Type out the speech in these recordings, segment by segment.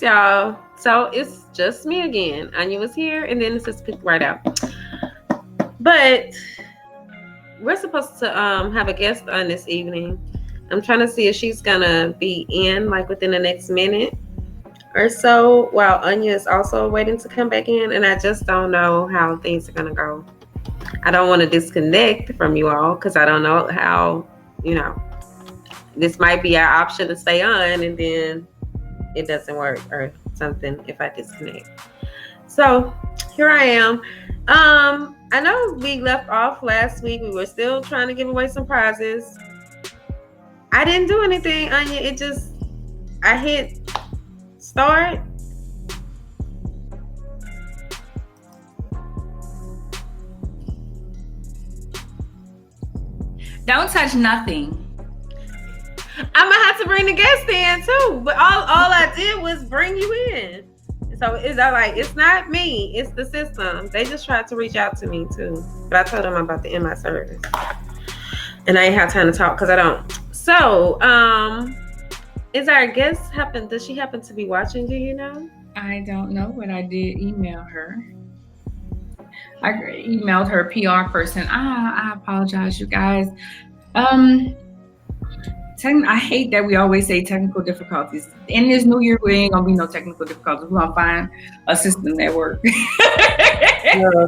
y'all. So it's just me again. Anya was here, and then this is picked right out. But we're supposed to have a guest on this evening. I'm trying to see if she's gonna be in like within the next minute or so, while Anya is also waiting to come back in, and I just don't know how things are gonna go. I don't want to disconnect from you all because I don't know how, this might be our option to stay on, and then it doesn't work or something if I disconnect. So here I am. I know we left off last week. We were still trying to give away some prizes. I didn't do anything, Anya. I hit start. Don't touch nothing. I'm gonna have to bring the guest in too, but all I did was bring you in. So it's not me, it's the system. They just tried to reach out to me too, but I told them I'm about to end my service, and I ain't have time to talk because I don't. So, is our guest does she happen to be watching? Do you know? I don't know, but I did email her. I emailed her PR person. I apologize, you guys. I hate that we always say technical difficulties. In this new year, we ain't gonna be no technical difficulties. We're gonna find a system that works.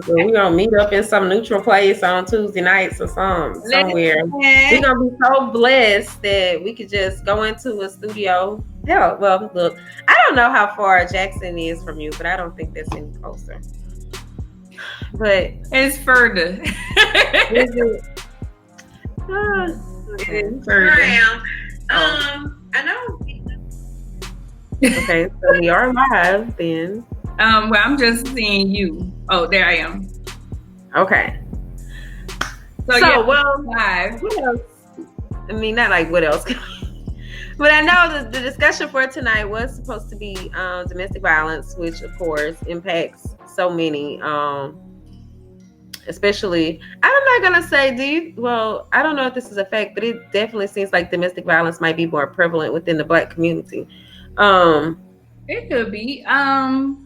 We're gonna meet up in some neutral place on Tuesday nights or somewhere. We're gonna be so blessed that we could just go into a studio. Hell, well, look, I don't know how far Jackson is from you, but I don't think that's any closer. But it's further. Is it? I know. Okay, so we are live then. Well, I'm just seeing you. Oh, there I am. Okay. So yeah, well, live. What else? I mean, not like what else. But I know the discussion for tonight was supposed to be domestic violence, which of course impacts so many. Especially, I'm not gonna say I don't know if this is a fact, but it definitely seems like domestic violence might be more prevalent within the Black community. It could be. And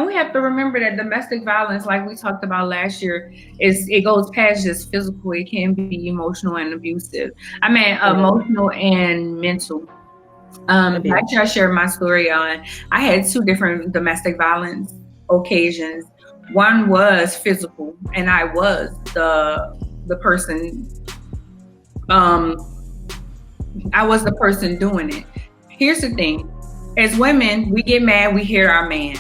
we have to remember that domestic violence, like we talked about last year, it goes past just physical. It can be emotional and abusive. I mean, emotional and mental. Actually, I shared my story on. I had 2 different domestic violence occasions. One was physical, and I was the person. I was the person doing it. Here's the thing: as women, we get mad, we hit our man.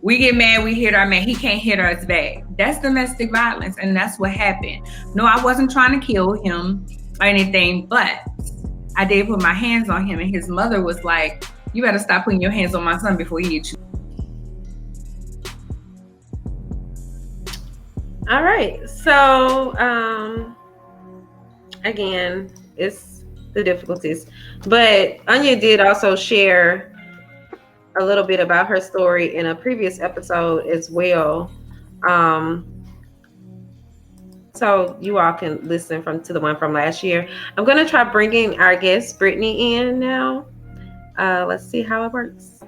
We get mad, we hit our man. He can't hit us back. That's domestic violence, and that's what happened. No, I wasn't trying to kill him or anything, but I did put my hands on him, and his mother was like, "You better stop putting your hands on my son before he hits you." All right. So, again, it's the difficulties. But Anya did also share a little bit about her story in a previous episode as well. So you all can listen to the one from last year. I'm going to try bringing our guest Brittney in now. Let's see how it works.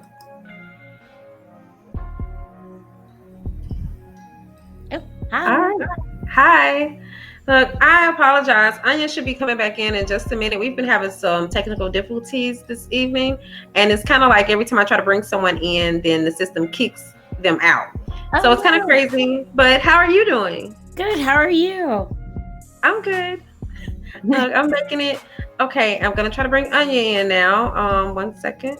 Hi. All right. Hi. Look, I apologize. Anya should be coming back in just a minute. We've been having some technical difficulties this evening, and it's kind of like every time I try to bring someone in, then the system kicks them out. So it's kind of crazy. But how are you doing? Good. How are you? I'm good. Look, I'm making it. Okay, I'm going to try to bring Anya in now. 1 second.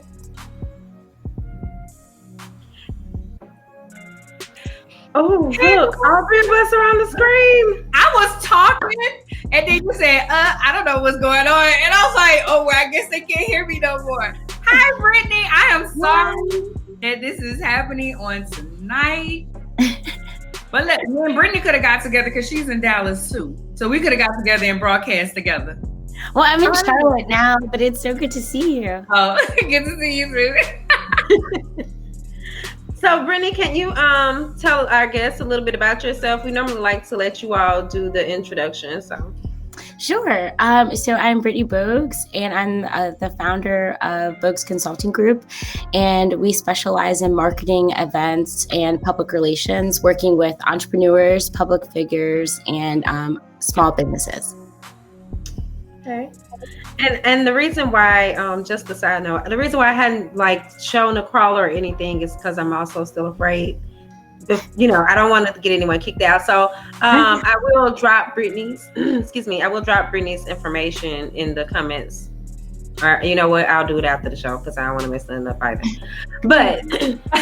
Oh, look, all 3 of us are on the screen. I was talking, and then you said, I don't know what's going on. And I was like, oh, well, I guess they can't hear me no more. Hi, Brittney. I am sorry that this is happening on tonight. But look, me and Brittney could have got together because she's in Dallas, too. So we could have got together and broadcast together. Well, I'm in Charlotte now, but it's so good to see you. Oh, good to see you, Brittney. So, Brittney, can you tell our guests a little bit about yourself? We normally like to let you all do the introduction. So, Sure. So I'm BrittneyBogues, and I'm the founder of Bogues Consulting Group, and we specialize in marketing, events, and public relations, working with entrepreneurs, public figures, and small businesses. Okay. And the reason why, just a side note, the reason why I hadn't like shown a crawler or anything is because I'm also still afraid. I don't want to get anyone kicked out. So I will drop Brittney's, I will drop Brittney's information in the comments. Or you know what? I'll do it after the show because I don't want to mess it up either. But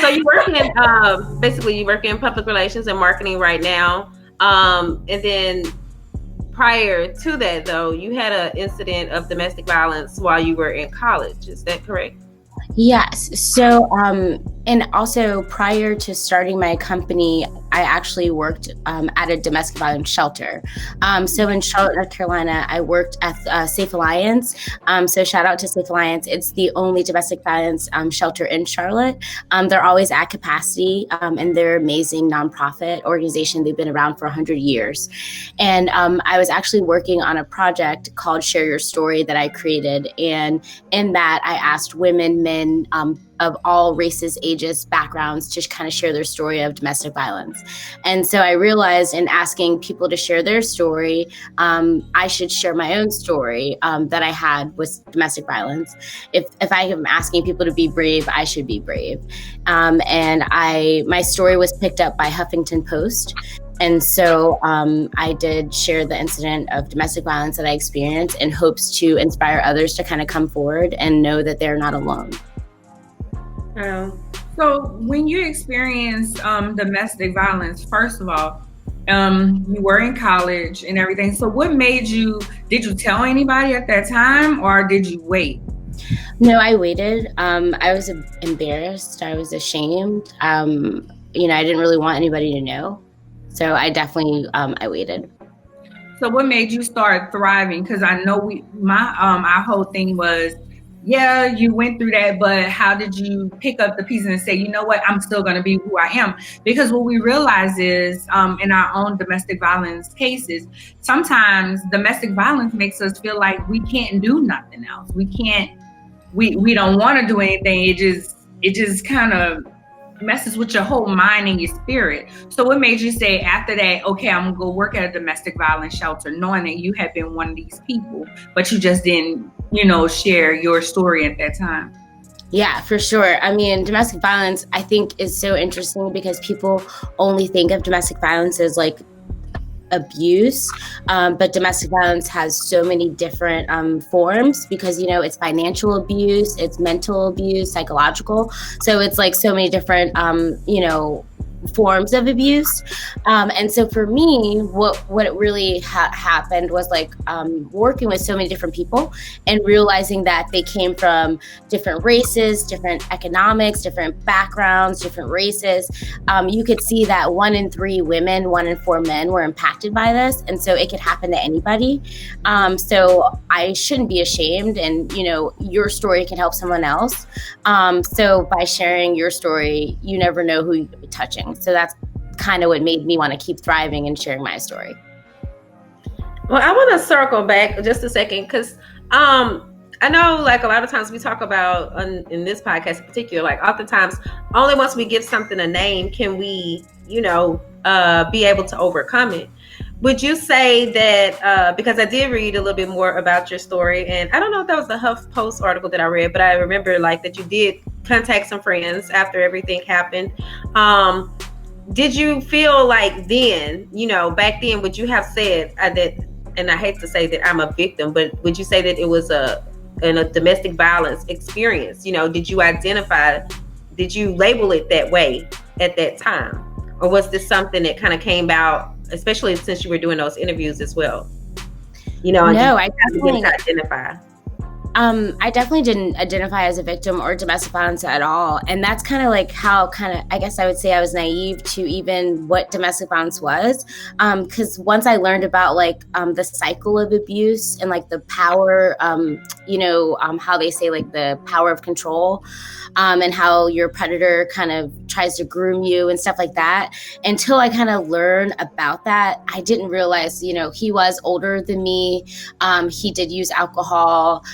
so you work in, basically you work in public relations and marketing right now. And then prior to that though, you had an incident of domestic violence while you were in college. Is that correct? Yes. So, and also prior to starting my company, I actually worked at a domestic violence shelter. So in Charlotte, North Carolina, I worked at Safe Alliance. So shout out to Safe Alliance. It's the only domestic violence shelter in Charlotte. They're always at capacity, and they're an amazing nonprofit organization. They've been around for 100 years. And I was actually working on a project called Share Your Story that I created. And in that, I asked women, men, of all races, ages, backgrounds to kind of share their story of domestic violence. And so I realized in asking people to share their story, I should share my own story that I had with domestic violence. If I am asking people to be brave, I should be brave. And my story was picked up by Huffington Post. And so I did share the incident of domestic violence that I experienced in hopes to inspire others to kind of come forward and know that they're not alone. So when you experienced domestic violence, first of all, you were in college and everything. So what made you, did you tell anybody at that time or did you wait? No, I waited. I was embarrassed. I was ashamed. I didn't really want anybody to know. So I definitely, I waited. So what made you start thriving? Because I know our whole thing was, yeah, you went through that, but how did you pick up the pieces and say, you know what, I'm still going to be who I am? Because what we realize is in our own domestic violence cases, sometimes domestic violence makes us feel like we can't do nothing else. We don't want to do anything. It just kind of messes with your whole mind and your spirit. So what made you say after that, okay, I'm gonna go work at a domestic violence shelter, knowing that you had been one of these people, but you just didn't, share your story at that time? Yeah, for sure. I mean, domestic violence, I think, is so interesting because people only think of domestic violence as like abuse, but domestic violence has so many different forms because, it's financial abuse, it's mental abuse, psychological. So it's like so many different, forms of abuse. And so for me, what really happened was like working with so many different people and realizing that they came from different races, different economics, different backgrounds, different races. You could see that 1 in 3 women, 1 in 4 men were impacted by this. And so it could happen to anybody. So I shouldn't be ashamed. And, your story can help someone else. So by sharing your story, you never know who you could be touching. So that's kind of what made me want to keep thriving and sharing my story. Well, I want to circle back just a second because I know like a lot of times we talk about in this podcast in particular, like oftentimes only once we give something a name can we, be able to overcome it. Would you say that, because I did read a little bit more about your story, and I don't know if that was the HuffPost article that I read, but I remember like that you did contact some friends after everything happened. Did you feel like then, back then, would you have said that, and I hate to say that I'm a victim, but would you say that it was a domestic violence experience? Did you label it that way at that time? Or was this something that kind of came out, especially since you were doing those interviews as well? No, I definitely identify. I definitely didn't identify as a victim or domestic violence at all. And that's kind of like how I guess I would say I was naive to even what domestic violence was. Because once I learned about like the cycle of abuse and like the power, how they say like the power of control, and how your predator kind of tries to groom you and stuff like that. Until I kind of learned about that, I didn't realize, he was older than me. He did use alcohol.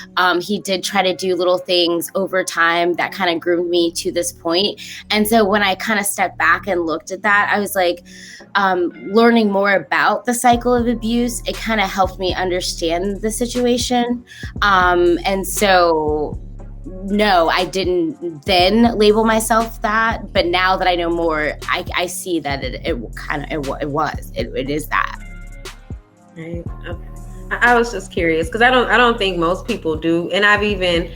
He did try to do little things over time that kind of groomed me to this point. And so when I kind of stepped back and looked at that, I was like, learning more about the cycle of abuse, it kind of helped me understand the situation. And so no, I didn't then label myself that, but now that I know more, I see that it is that. Right. Okay. I was just curious because I don't think most people do, and I've even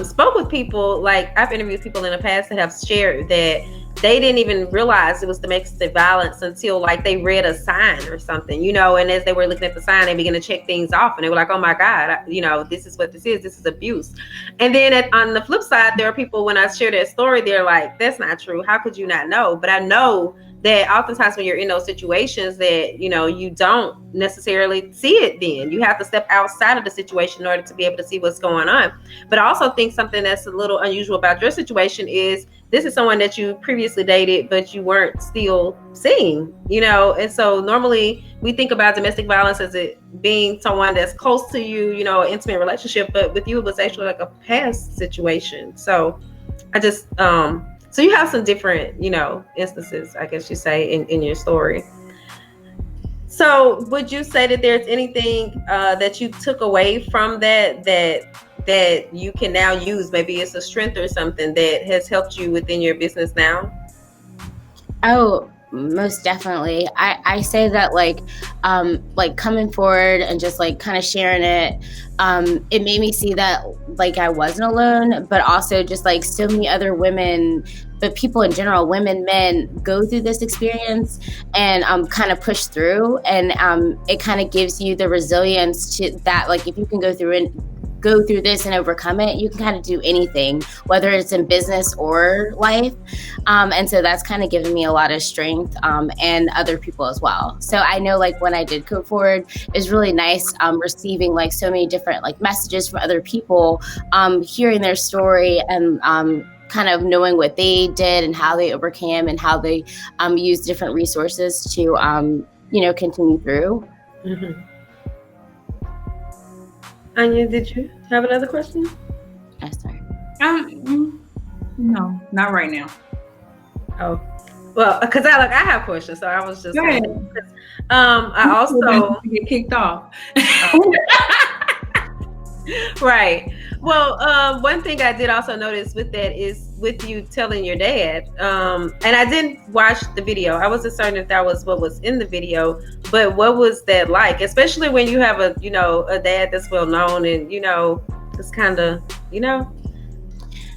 spoke with people, like I've interviewed people in the past that have shared that they didn't even realize it was domestic violence until like they read a sign or something, and as they were looking at the sign, they began to check things off and they were like, oh my God, this is what this is abuse. And then on the flip side, there are people, when I share that story, they're like, that's not true. How could you not know? But I know that oftentimes when you're in those situations that, you don't necessarily see it then. You have to step outside of the situation in order to be able to see what's going on. But I also think something that's a little unusual about your situation is this is someone that you previously dated, but you weren't still seeing, and so normally we think about domestic violence as it being someone that's close to you, an intimate relationship, but with you, it was actually like a past situation. So I just, so you have some different, instances, I guess you say, in your story. So would you say that there's anything that you took away from that you can now use? Maybe it's a strength or something that has helped you within your business now? Oh, most definitely. I say that like coming forward and just like kind of sharing it, it made me see that like I wasn't alone, but also just like so many other women, but people in general, women, men, go through this experience and kind of push through, and it kind of gives you the resilience to that, like if you can go through this and overcome it, you can kind of do anything, whether it's in business or life. And so that's kind of given me a lot of strength, and other people as well. So I know like when I did go forward, it was really nice receiving like so many different like messages from other people, hearing their story and kind of knowing what they did and how they overcame and how they used different resources to, continue through. Mm-hmm. Anya, did you have another question? Sorry. No, not right now. Oh, well, because I have questions, so I was just saying. I also get kicked off. Right. Well, one thing I did also notice with that is with you telling your dad, and I didn't watch the video. I wasn't certain if that was what was in the video, but what was that like? Especially when you have a dad that's well known and, it's kind of,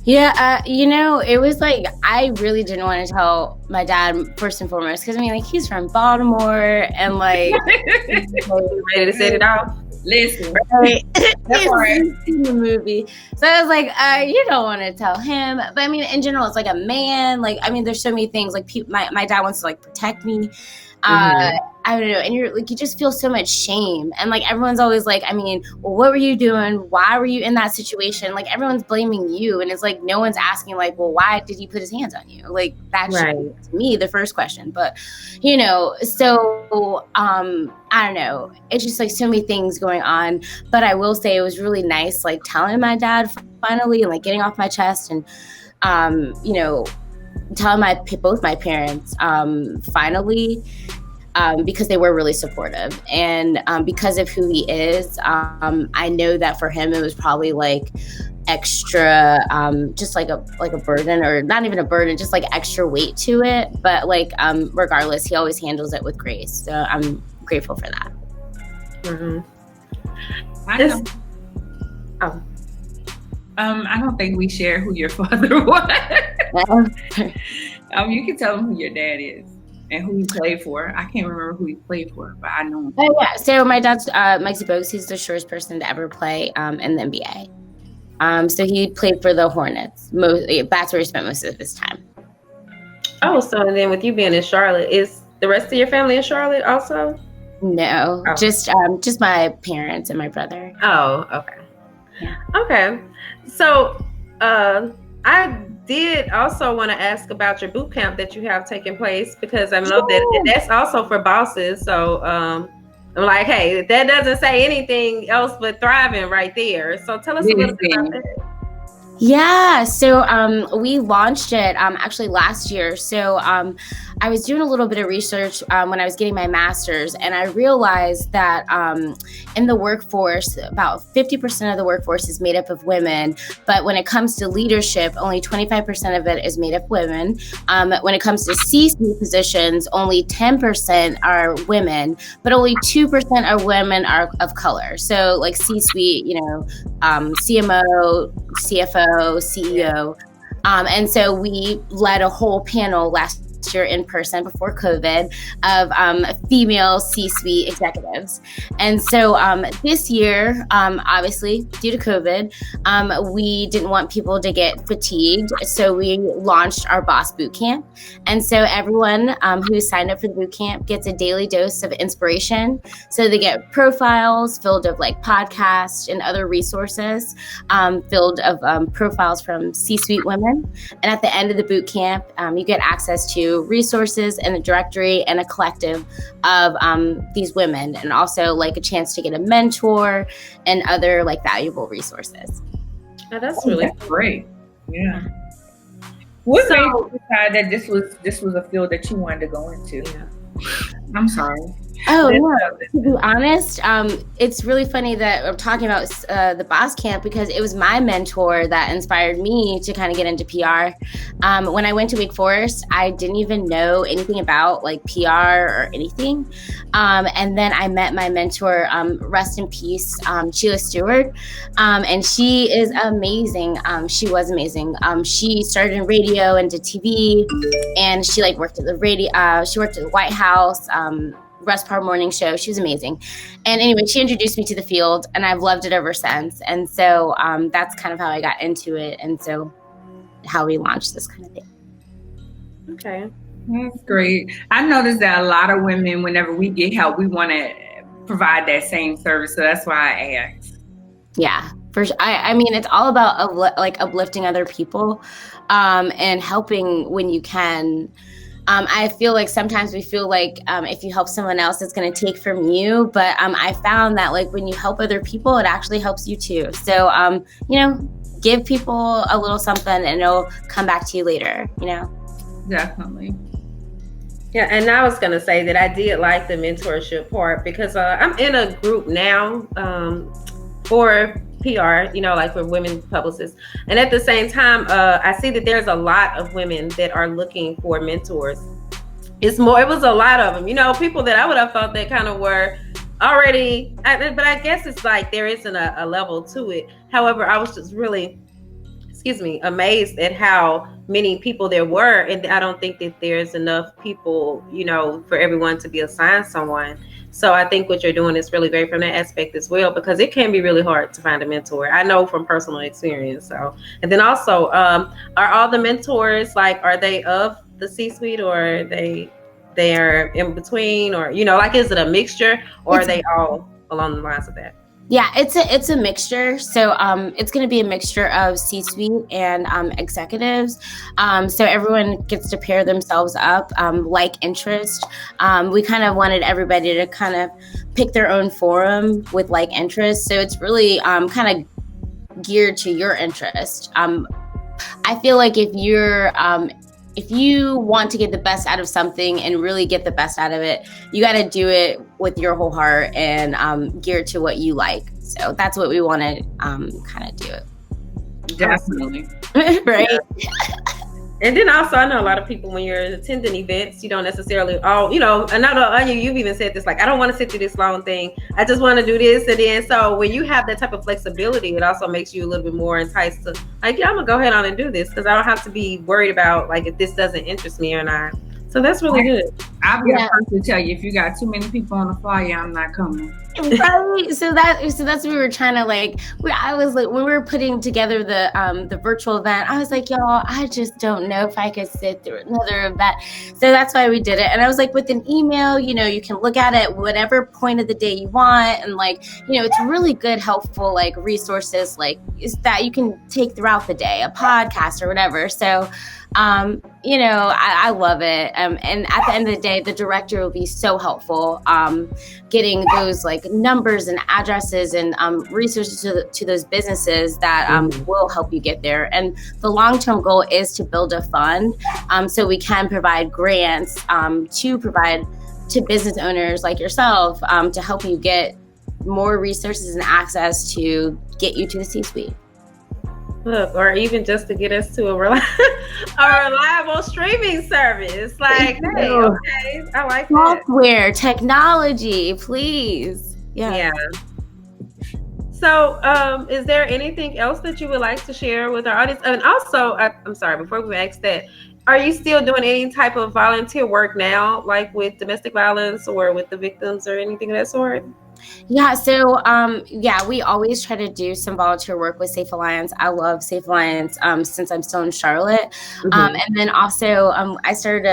Yeah, it was like, I really didn't want to tell my dad first and foremost, because I mean, like, he's from Baltimore and like, ready to set it off. Listen, right? In the movie, so I was like, you don't want to tell him, but I mean, in general, it's like a man. Like, I mean, there's so many things. Like, my dad wants to like protect me. I don't know, and you're like, you just feel so much shame, and like everyone's always like, I mean, well, what were you doing? Why were you in that situation? Like everyone's blaming you, and it's like no one's asking like, well, why did he put his hands on you? Like that's right. To me the first question, but so I don't know. It's just like so many things going on, but I will say it was really nice, like telling my dad finally, and like getting off my chest, and telling both my parents finally. Because they were really supportive, and because of who he is, I know that for him it was probably like extra, just like a burden, or not even a burden, just like extra weight to it. But like regardless, he always handles it with grace. So I'm grateful for that. Mm-hmm. I don't think we share who your father was. You can tell them who your dad is. And who he played for. I can't remember who he played for, but I know him. Oh, yeah. So my dad's BrittneyBogues. He's the shortest person to ever play in the NBA. So he played for the Hornets. That's where he spent most of his time. Oh, so and then with you being in Charlotte, is the rest of your family in Charlotte also? No, just my parents and my brother. Oh, okay. Yeah. Okay. So I did also want to ask about your boot camp that you have taken place, because I know that that's also for bosses. So I'm like, hey, that doesn't say anything else but thriving right there. So tell us a little bit about that. Yeah, so we launched it actually last year. So I was doing a little bit of research when I was getting my master's, and I realized that in the workforce, about 50% of the workforce is made up of women. But when it comes to leadership, only 25% of it is made up women. When it comes to C-suite positions, only 10% are women, but only 2% of women are of color. So like C-suite, CMO, CFO, CEO. And so we led a whole panel last year in person before COVID of female C-suite executives. And so this year, obviously due to COVID, we didn't want people to get fatigued. So we launched our Boss Bootcamp. And so everyone who signed up for the bootcamp gets a daily dose of inspiration. So they get profiles filled of like podcasts and other resources filled of profiles from C-suite women. And at the end of the bootcamp, you get access to resources and a directory and a collective of these women, and also like a chance to get a mentor and other like valuable resources. Oh, that's really great. Yeah. What made you decide that this was a field that you wanted to go into? Yeah. I'm sorry. Oh, yeah. To be honest, it's really funny that I'm talking about the Boss Camp, because it was my mentor that inspired me to kind of get into PR. When I went to Wake Forest, I didn't even know anything about like PR or anything. And then I met my mentor, rest in peace, Sheila Stewart. And she is amazing. She was amazing. She started in radio and did TV, and she like worked at the radio. She worked at the White House. Rest Power Morning Show. She was amazing. And anyway, she introduced me to the field, and I've loved it ever since. And so that's kind of how I got into it, and so how we launched this kind of thing. Okay. That's great. I noticed that a lot of women, whenever we get help, we want to provide that same service. So that's why I asked. Yeah, for sure. I mean, it's all about uplifting other people and helping when you can. I feel like sometimes we feel like if you help someone else, it's going to take from you. But I found that like when you help other people, it actually helps you too. So, give people a little something and it'll come back to you later, Definitely. Yeah, and I was going to say that I did like the mentorship part, because I'm in a group now for PR, like for women publicists. And at the same time, I see that there's a lot of women that are looking for mentors. It was a lot of them, people that I would have thought that kind of were already, but I guess it's like there isn't a level to it. However, I was just really, amazed at how many people there were. And I don't think that there's enough people, for everyone to be assigned someone. So I think what you're doing is really great from that aspect as well, because it can be really hard to find a mentor. I know from personal experience. So, and then also, are all the mentors, are they of the C-suite, or they are in between, or, is it a mixture, or are they all along the lines of that? Yeah, it's a mixture. So it's going to be a mixture of C-suite and executives. So everyone gets to pair themselves up, like interest. We kind of wanted everybody to kind of pick their own forum with like interest. So it's really kind of geared to your interest. I feel like if you want to get the best out of something and really get the best out of it, you got to do it with your whole heart and geared to what you like. So that's what we want to kind of do it. Definitely. Right? Yeah. And then also, I know a lot of people, when you're attending events, you don't necessarily Anya, you've even said this, I don't want to sit through this long thing. I just want to do this. And then, so when you have that type of flexibility, it also makes you a little bit more enticed to I'm going to go ahead on and do this, because I don't have to be worried about if this doesn't interest me or not. So that's really good. I'll be the first to tell you, if you got too many people on the flyer, I'm not coming. Right. So that's what we were trying to I was like, when we were putting together the virtual event, I was like, y'all, I just don't know if I could sit through another event. So that's why we did it. And I was like, with an email, you can look at it whatever point of the day you want. And it's really good, helpful, resources, is that you can take throughout the day, a podcast or whatever. So, I love it. And at the end of the day, the director will be so helpful, getting those numbers and addresses and resources to those businesses that will help you get there. And the long-term goal is to build a fund, so we can provide grants to provide to business owners like yourself, to help you get more resources and access to get you to the C-suite. Look, or even just to get us to a reliable streaming service. Hey, okay, I like that. Software, technology, please. Yeah. So, is there anything else that you would like to share with our audience? And also, I'm sorry, before we ask that, are you still doing any type of volunteer work now, like with domestic violence or with the victims or anything of that sort? Yeah. So, we always try to do some volunteer work with Safe Alliance. I love Safe Alliance since I'm still in Charlotte. And then also I started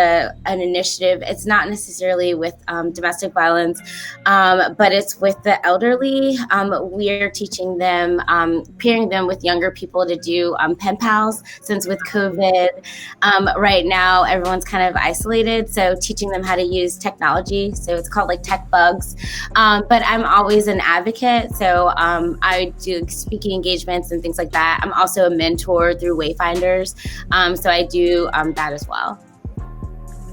an initiative. It's not necessarily with domestic violence, but it's with the elderly. We are teaching them, pairing them with younger people to do pen pals, since with COVID, right now, everyone's kind of isolated. So teaching them how to use technology. So it's called tech bugs. But I'm always an advocate. So I do speaking engagements and things like that. I'm also a mentor through Wayfinders. So I do that as well.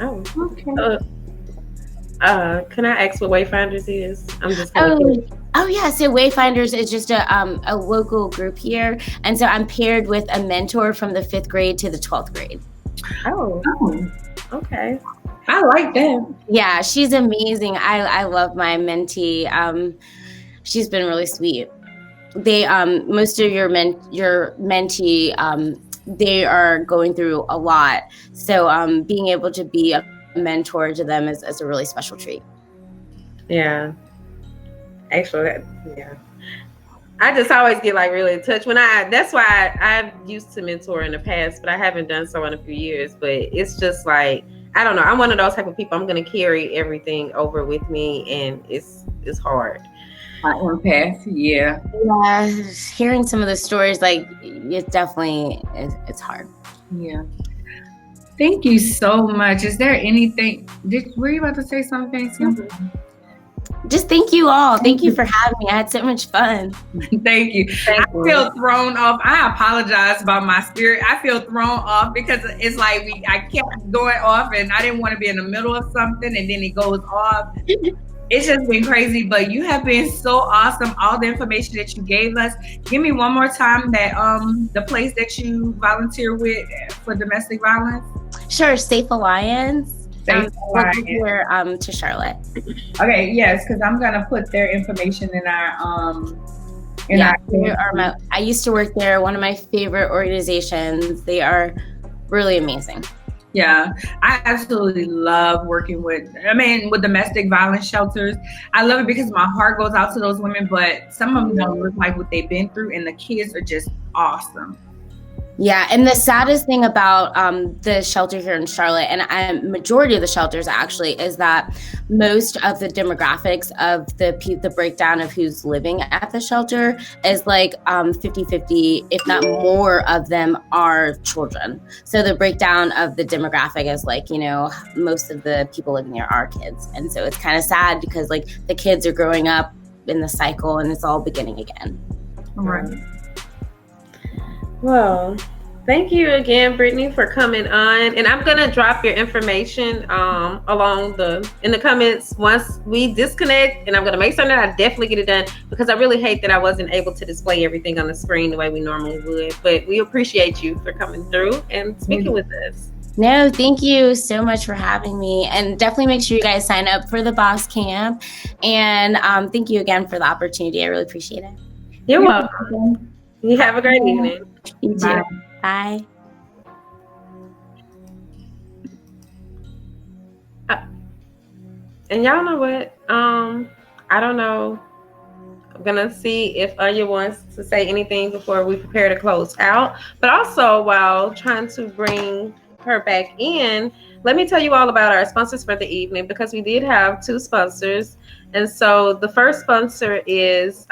Oh, okay. Can I ask what Wayfinders is? I'm just Oh yeah, so Wayfinders is just a local group here. And so I'm paired with a mentor from the 5th grade to the 12th grade. Oh, okay. I like that. Yeah, she's amazing. I love my mentee. She's been really sweet. They most of your mentee, they are going through a lot. So being able to be a mentor to them is a really special treat. Yeah. Actually, I just always get really in touch that's why I've used to mentor in the past, but I haven't done so in a few years. But it's just I don't know. I'm one of those type of people. I'm going to carry everything over with me, and it's hard. Empath, yeah. Yeah, hearing some of the stories, it definitely it's hard. Yeah. Thank you so much. Is there anything? Were you about to say something, Fancy? Just thank you all. Thank you for having me. I had so much fun. Thank you. I feel thrown off. I apologize about my spirit. I feel thrown off because it's I kept going off, and I didn't want to be in the middle of something, and then it goes off. It's just been crazy, but you have been so awesome. All the information that you gave us. Give me one more time that the place that you volunteer with for domestic violence. Sure, Safe Alliance. Here to Charlotte. Okay, yes, because I'm gonna put their information in our I used to work there. One of my favorite organizations. They are really amazing. Yeah, I absolutely love working with domestic violence shelters. I love it because my heart goes out to those women, but some of them don't look like what they've been through, and the kids are just awesome. Yeah, and the saddest thing about the shelter here in Charlotte, and majority of the shelters actually, is that most of the demographics of the breakdown of who's living at the shelter is 50-50, if not more of them are children. So the breakdown of the demographic is most of the people living there are kids. And so it's kind of sad because the kids are growing up in the cycle and it's all beginning again. Right. Well, thank you again, Brittney, for coming on. And I'm gonna drop your information in the comments once we disconnect, and I'm gonna make certain that I definitely get it done, because I really hate that I wasn't able to display everything on the screen the way we normally would. But we appreciate you for coming through and speaking with us. No, thank you so much for having me, and definitely make sure you guys sign up for the Boss Camp. And thank you again for the opportunity. I really appreciate it. You're welcome. You have a great evening. You too. Bye. And y'all know what? I don't know. I'm gonna see if Anya wants to say anything before we prepare to close out. But also, while trying to bring her back in, let me tell you all about our sponsors for the evening, because we did have 2 sponsors. And so the first sponsor is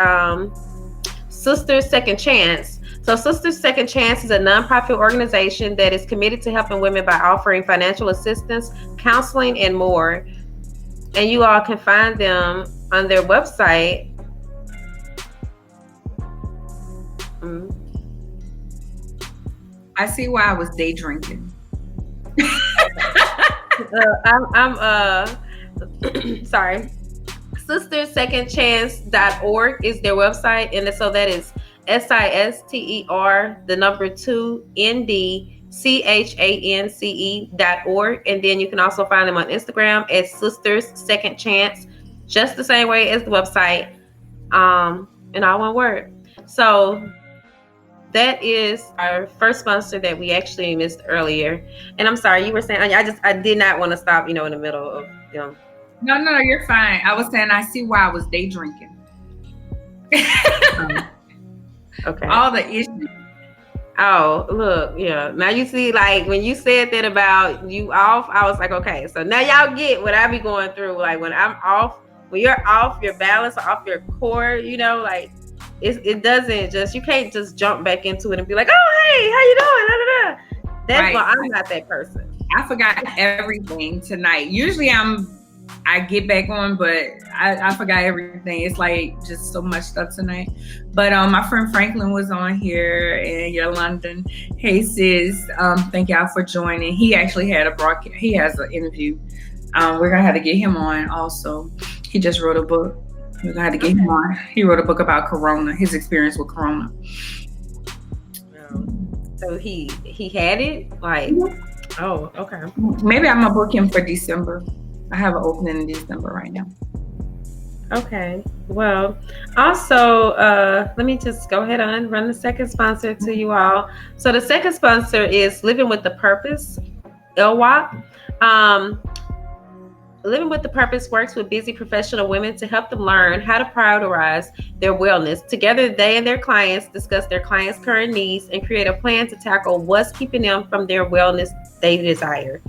Sisters Second Chance. So Sisters Second Chance is a nonprofit organization that is committed to helping women by offering financial assistance, counseling, and more. And you all can find them on their website. I see why I was day drinking. I'm sorry. Sistersecondchance.org is their website, and so that is SISTER2NDCHANCE.org. And then you can also find them on Instagram as Sisters Second Chance, just the same way as the website, in all one word. So that is our first sponsor that we actually missed earlier. And I'm sorry, you were saying, I did not want to stop, in the middle of them. No, you're fine. I was saying I see why I was day drinking. Okay. All the issues. Oh, look, yeah. Now you see, like when you said that about you off, I was like, okay, so now y'all get what I be going through. Like when I'm off, when you're off your balance, off your core, like it doesn't just, you can't just jump back into it and be like, oh, hey, how you doing? Da, da, da. That's right. why I'm not that person. I forgot everything tonight. Usually I get back on, but I forgot everything. It's like just so much stuff tonight. But my friend Franklin was on here, and you're London. Hey sis, thank y'all for joining. He actually had a broadcast. He has an interview. We're gonna have to get him on also. He just wrote a book. We're gonna have to get him on. He wrote a book about Corona, his experience with Corona. So he had it? Like, oh, okay. Maybe I'm gonna book him for December. I have an opening in December right now. Okay. Well, also, let me just go ahead and run the second sponsor to you all. So the second sponsor is Living with the Purpose, LWAP. Living with the Purpose works with busy professional women to help them learn how to prioritize their wellness. Together, they and their clients discuss their clients' current needs and create a plan to tackle what's keeping them from their wellness they desire.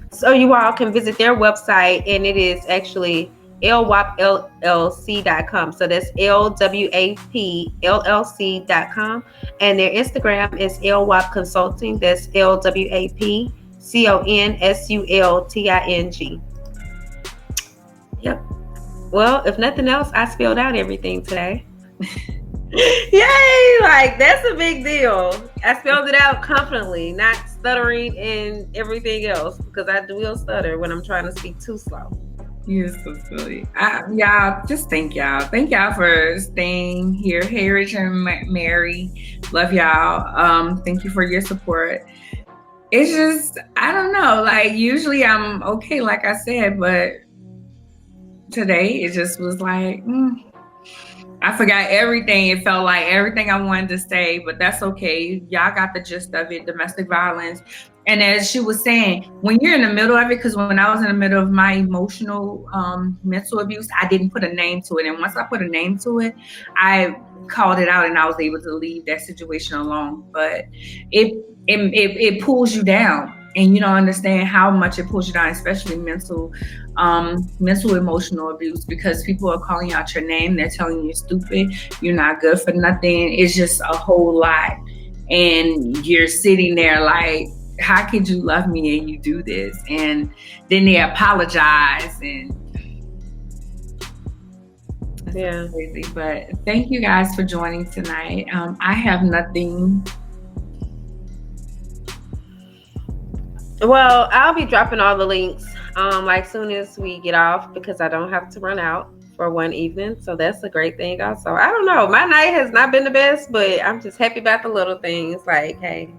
So you all can visit their website, and it is actually LWAPLLC.com. So that's LWAPLLC.com. And their Instagram is LWAP Consulting. That's LWAPCONSULTING. Yep. Well, if nothing else, I spelled out everything today. Yay! Like, that's a big deal. I spelled it out confidently, not stuttering and everything else, because I will stutter when I'm trying to speak too slow. You're so silly. Y'all, just thank y'all. Thank y'all for staying here. Hey, Richard and Mary. Love y'all. Thank you for your support. It's just, I don't know. Like, usually I'm okay, like I said, but today it just was like, I forgot everything. It felt like everything I wanted to say, but that's okay. Y'all got the gist of it, domestic violence. And as she was saying, when you're in the middle of it, because when I was in the middle of my emotional mental abuse, I didn't put a name to it. And once I put a name to it, I called it out and I was able to leave that situation alone. But it pulls you down. And you don't understand how much it pulls you down, especially mental emotional abuse, because people are calling out your name. They're telling you you're stupid. You're not good for nothing. It's just a whole lot. And you're sitting there like, how could you love me and you do this? And then they apologize, and yeah, crazy. But thank you guys for joining tonight. I have nothing. Well, I'll be dropping all the links like soon as we get off, because I don't have to run out for one evening. So that's a great thing also. I don't know. My night has not been the best, but I'm just happy about the little things. Like, hey,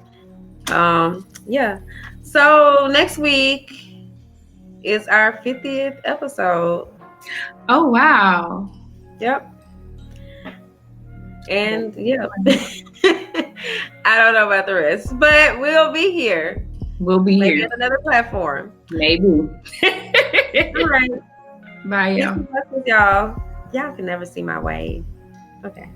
yeah. So next week is our 50th episode. Oh, wow. Yep. And yeah, I don't know about the rest, but we'll be here. We'll be Maybe here. on another platform. Maybe. All right. Bye, y'all. Y'all can never see my wave. Okay.